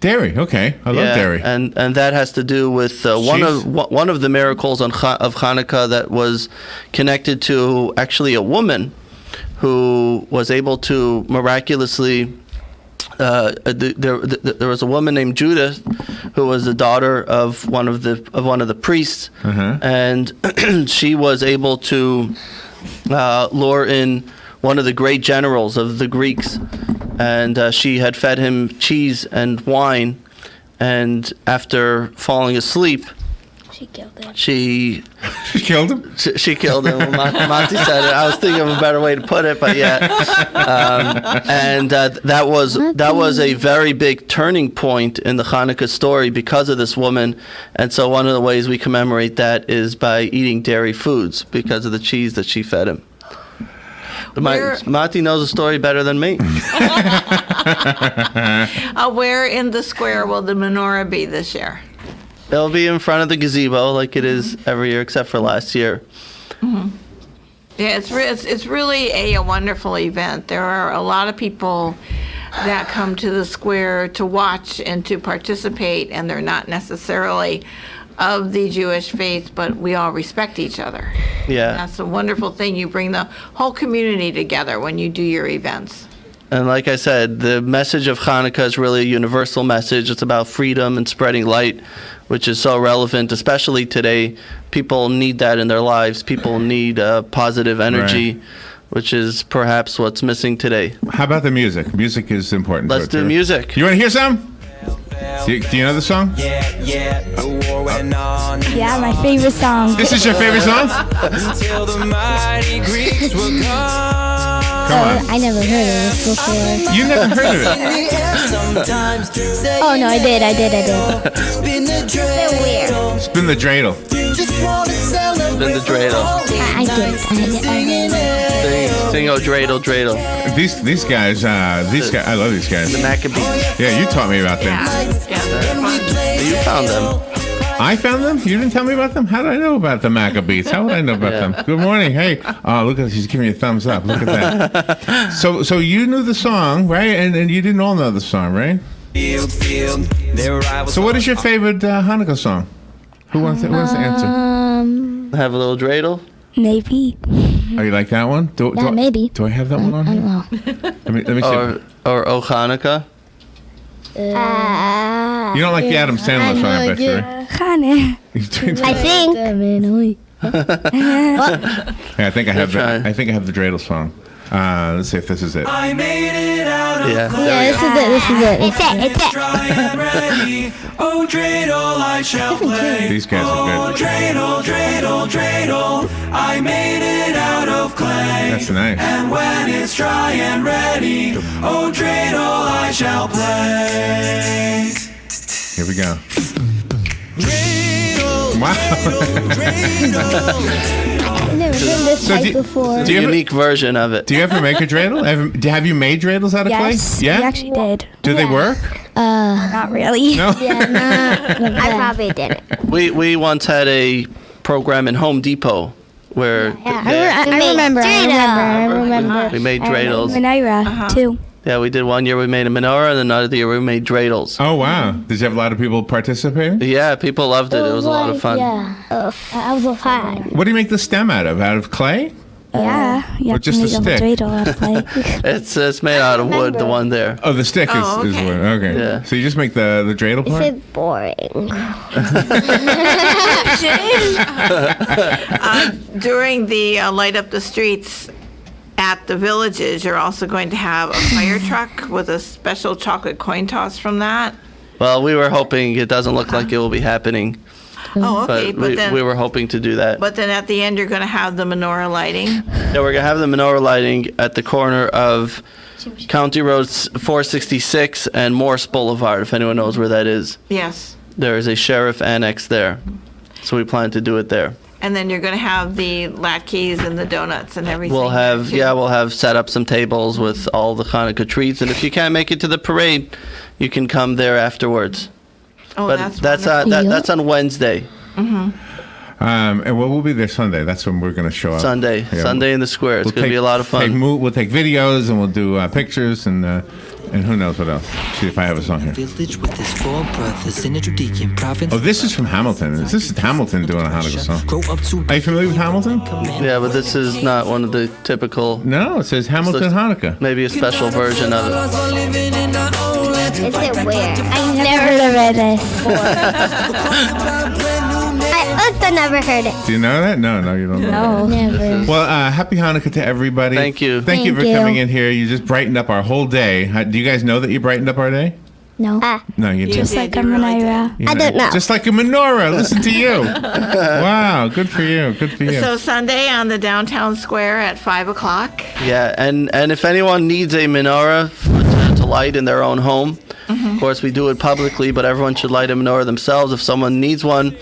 Dairy, okay. I love dairy. And that has to do with one of the miracles of Hanukkah that was connected to actually a woman who was able to miraculously. There was a woman named Judith who was the daughter of one of the priests, and she was able to lure in one of the great generals of the Greeks, and she had fed him cheese and wine, and after falling asleep, she killed him. She killed him? She killed him. Monty said it. I was thinking of a better way to put it, but yeah. And that was a very big turning point in the Hanukkah story because of this woman. And so one of the ways we commemorate that is by eating dairy foods because of the cheese that she fed him. Monty knows the story better than me. Where in the square will the menorah be this year? It'll be in front of the gazebo like it is every year except for last year. Mm-hmm. Yeah, it's really a wonderful event. There are a lot of people that come to the square to watch and to participate, and they're not necessarily of the Jewish faith, but we all respect each other. Yeah. That's a wonderful thing. You bring the whole community together when you do your events. And like I said, the message of Hanukkah is really a universal message. It's about freedom and spreading light, which is so relevant, especially today. People need that in their lives. People need positive energy, which is perhaps what's missing today. How about the music? Music is important. Let's do music. You want to hear some? Do you know the song? Yeah, my favorite song. This is your favorite song? Come on. I never heard of this before. You never heard of it? Oh no, I did. Spin the dreidel. Spin the dreidel. I did. Sing, oh dreidel, dreidel. These guys, I love these guys. The Maccabees. Yeah, you taught me about them. You found them. I found them? You didn't tell me about them? How did I know about the Maccabees? How would I know about them? Good morning. Hey. Oh, look at this. She's giving me a thumbs up. Look at that. So you knew the song, right? And you didn't all know the song, right? So what is your favorite Hanukkah song? Who wants to answer? Have a little dreidel? Maybe. Oh, you like that one? Maybe. Do I have that one on here? Let me see. Or Oh Hanukkah? You don't like the Adam Sandler song, I bet you, right? I think. Yeah, I think I have the dreidel song. Let's see if this is it. I made it out of This is it. It's it. Oh, dreidel, I shall play. These guys are good. Oh, dreidel, dreidel, dreidel, I made it out of clay. That's nice. And when it's dry and ready, oh, dreidel, I shall play. Here we go. Dreidel, wow. I've never heard this type before. It's a unique version of it. Do you ever make a dreidel? Have you made dreidels out of clay? Yeah, we actually did. Do they work? Not really. No. I probably didn't. We once had a program in Home Depot where I remember. we made dreidels. Menorah, too. Yeah, we did one year we made a menorah, and another year we made dreidels. Oh, wow. Did you have a lot of people participating? Yeah, people loved it. It was a lot of fun. Yeah. I was fun. What do you make the stem out of? Out of clay? Yeah. Or just a stick? It's made out of wood, the one there. Oh, the stick is wood. Okay. Yeah. So you just make the dreidel part? It's boring. During the Light Up the Streets at the villages, you're also going to have a fire truck with a special chocolate coin toss from that. Well, we were hoping. It doesn't look like it will be happening. Oh, okay. But then, we were hoping to do that. But then at the end, you're going to have the menorah lighting. Yeah, we're going to have the menorah lighting at the corner of County Road 466 and Morse Boulevard, if anyone knows where that is. Yes. There is a sheriff annex there. So we plan to do it there. And then you're going to have the latkes and the donuts and everything. We'll have set up some tables with all the Hanukkah treats. And if you can't make it to the parade, you can come there afterwards. Oh, but that's on Wednesday. Mm-hmm. And we'll be there Sunday. That's when we're going to show up. Sunday in the square. It's going to be a lot of fun. We'll take videos and we'll do pictures and who knows what else. See if I have a song here. Oh, this is from Hamilton. This is Hamilton doing a Hanukkah song. Are you familiar with Hamilton? Yeah, but this is not one of the typical. No, it says Hamilton Hanukkah. Maybe a special version of it. Is it weird? I never read this before. I also never heard it. Do you know that? No, you don't know. No, never. Well, happy Hanukkah to everybody. Thank you. Thank you for coming in here. You just brightened up our whole day. Do you guys know that you brightened up our day? No. No, you Just didn't. like a menorah. I don't know. Just like a menorah. Listen to you. Wow, good for you. Good for you. So Sunday on the downtown square at 5 o'clock. Yeah, and if anyone needs a menorah to light in their own home, of course we do it publicly, but everyone should light a menorah themselves. If someone needs one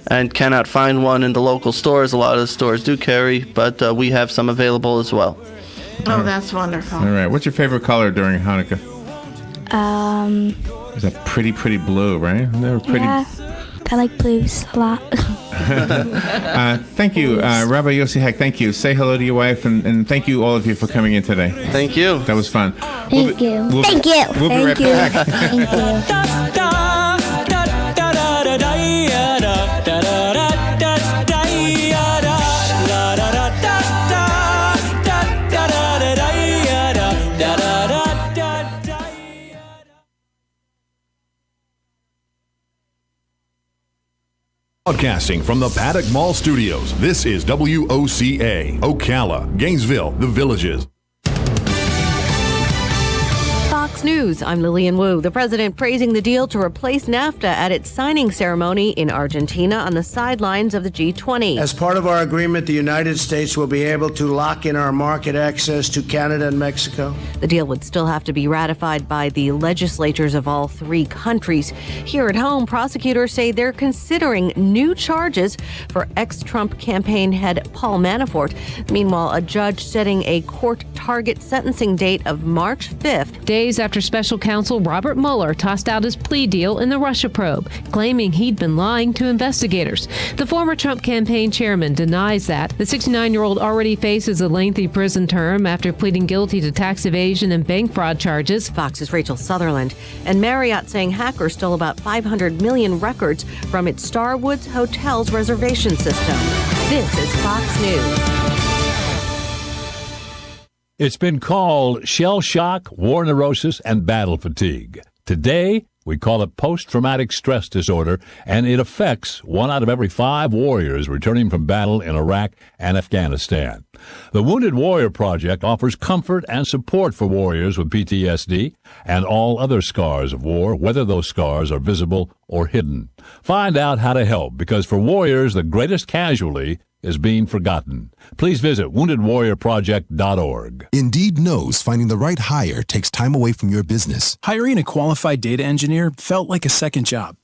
and cannot find one in the local stores, a lot of the stores do carry, but we have some available as well. Oh, that's wonderful. All right. What's your favorite color during Hanukkah? It's a pretty blue, right? They're pretty. Yeah, I like blues a lot. Thank you, Rabbi Yossi Heck. Thank you. Say hello to your wife, and thank you, all of you, for coming in today. Thank you. That was fun. Thank you. We'll be right back. Thank you. Broadcasting from the Paddock Mall Studios, this is WOCA, Ocala, Gainesville, The Villages. Fox News, I'm Lillian Wu. The president praising the deal to replace NAFTA at its signing ceremony in Argentina on the sidelines of the G20. As part of our agreement, the United States will be able to lock in our market access to Canada and Mexico. The deal would still have to be ratified by the legislatures of all three countries. Here at home, prosecutors say they're considering new charges for ex-Trump campaign head Paul Manafort. Meanwhile, a judge setting a court target sentencing date of March 5th. Days after special counsel Robert Mueller tossed out his plea deal in the Russia probe, claiming he'd been lying to investigators. The former Trump campaign chairman denies that. The 69-year-old already faces a lengthy prison term after pleading guilty to tax evasion and bank fraud charges. Fox's Rachel Sutherland. And Marriott saying hackers stole about 500 million records from its Starwoods Hotels reservation system. This is Fox News. It's been called shell shock, war neurosis, and battle fatigue. Today, we call it post-traumatic stress disorder, and it affects 1 out of every 5 warriors returning from battle in Iraq and Afghanistan. The Wounded Warrior Project offers comfort and support for warriors with PTSD and all other scars of war, whether those scars are visible or hidden. Find out how to help, because for warriors, the greatest casualty is being forgotten. Please visit woundedwarriorproject.org. Indeed knows finding the right hire takes time away from your business. Hiring a qualified data engineer felt like a second job.